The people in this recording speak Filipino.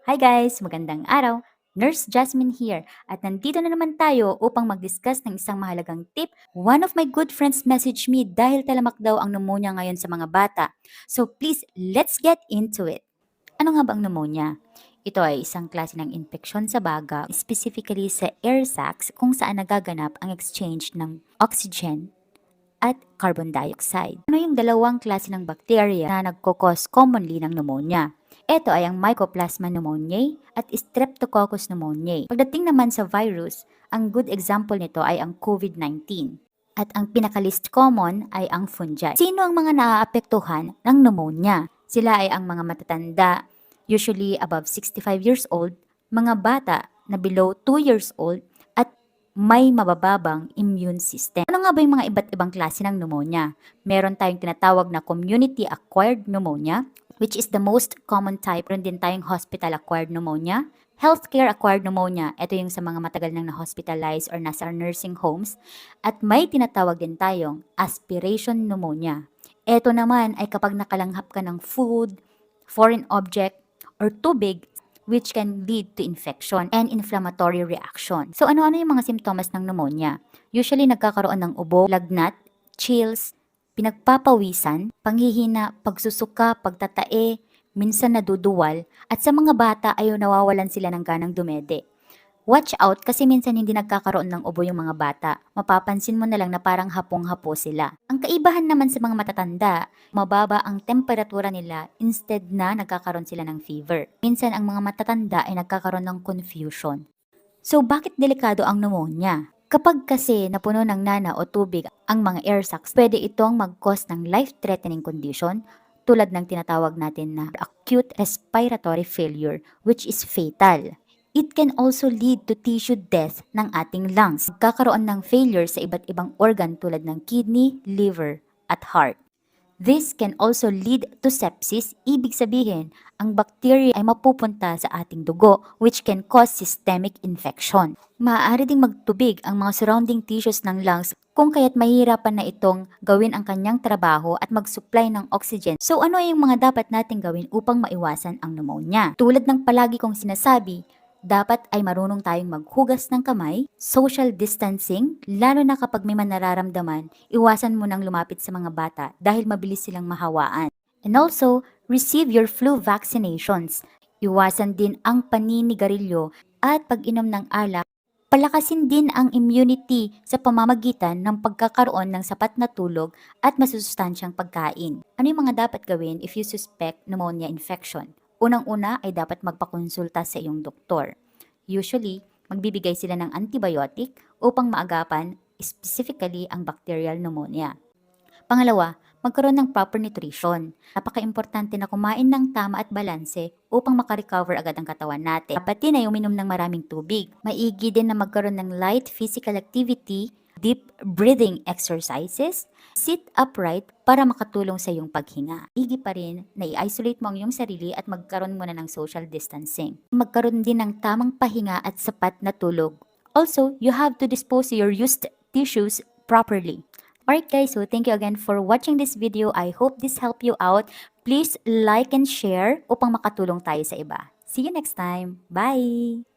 Hi guys! Magandang araw! Nurse Jasmine here at nandito na naman tayo upang mag-discuss ng isang mahalagang tip. One of my good friends messaged me dahil talamak daw ang pneumonia ngayon sa mga bata. So please, let's get into it. Ano nga ba ang pneumonia? Ito ay isang klase ng infeksyon sa baga, specifically sa air sacs kung saan nagaganap ang exchange ng oxygen at carbon dioxide. Ano yung dalawang klase ng bacteria na nagkukos commonly ng pneumonia? Ito ay ang Mycoplasma pneumoniae at Streptococcus pneumoniae. Pagdating naman sa virus, ang good example nito ay ang COVID-19. At ang pinaka-least common ay ang fungi. Sino ang mga naaapektuhan ng pneumonia? Sila ay ang mga matatanda, usually above 65 years old, mga bata na below 2 years old, at may mabababang immune system. Ano nga ba yung mga iba't ibang klase ng pneumonia? Meron tayong tinatawag na community-acquired pneumonia, which is the most common type. Meron din tayong hospital-acquired pneumonia, healthcare-acquired pneumonia. Ito yung sa mga matagal nang na-hospitalize or nasa nursing homes. At may tinatawag din tayong aspiration pneumonia. Ito naman ay kapag nakalanghap ka ng food, foreign object, or tubig, which can lead to infection and inflammatory reaction. So ano-ano yung mga simptomas ng pneumonia? Usually nagkakaroon ng ubo, lagnat, chills, pinagpapawisan, panghihina, pagsusuka, pagtatae, minsan naduduwal, at sa mga bata ay nawawalan sila ng ganang dumede. Watch out kasi minsan hindi nagkakaroon ng ubo yung mga bata. Mapapansin mo na lang na parang hapong-hapo sila. Ang kaibahan naman sa mga matatanda, mababa ang temperatura nila instead na nagkakaroon sila ng fever. Minsan ang mga matatanda ay nagkakaroon ng confusion. So bakit delikado ang pneumonia? Kapag kasi napuno ng nana o tubig ang mga air sacs, pwede itong mag-cause ng life-threatening condition tulad ng tinatawag natin na acute respiratory failure, which is fatal. It can also lead to tissue death ng ating lungs. Magkakaroon ng failure sa iba't ibang organ tulad ng kidney, liver, at heart. This can also lead to sepsis, ibig sabihin, ang bacteria ay mapupunta sa ating dugo which can cause systemic infection. Maaari ding magtubig ang mga surrounding tissues ng lungs kung kaya't mahihirapan na itong gawin ang kanyang trabaho at mag-supply ng oxygen. So ano ay yung mga dapat nating gawin upang maiwasan ang pneumonia? Tulad ng palagi kong sinasabi, dapat ay marunong tayong maghugas ng kamay, social distancing, lalo na kapag may nararamdaman, iwasan mo nang lumapit sa mga bata dahil mabilis silang mahawaan. And also, receive your flu vaccinations. Iwasan din ang paninigarilyo at pag-inom ng alak. Palakasin din ang immunity sa pamamagitan ng pagkakaroon ng sapat na tulog at masusustansyang pagkain. Ano yung mga dapat gawin if you suspect pneumonia infection? Unang-una ay dapat magpakonsulta sa iyong doktor. Usually, magbibigay sila ng antibiotic upang maagapan specifically ang bacterial pneumonia. Pangalawa, magkaroon ng proper nutrition. Napaka-importante na kumain ng tama at balanse upang makarecover agad ang katawan natin. Dapat din ay uminom ng maraming tubig. Maigi din na magkaroon ng light physical activity, deep breathing exercises, sit upright para makatulong sa iyong paghinga. Maigi pa rin na i-isolate mo ang iyong sarili at magkaroon muna ng social distancing. Magkaroon din ng tamang pahinga at sapat na tulog. Also, you have to dispose your used tissues properly. Alright guys, so thank you again for watching this video. I hope this helped you out. Please like and share upang makatulong tayo sa iba. See you next time. Bye!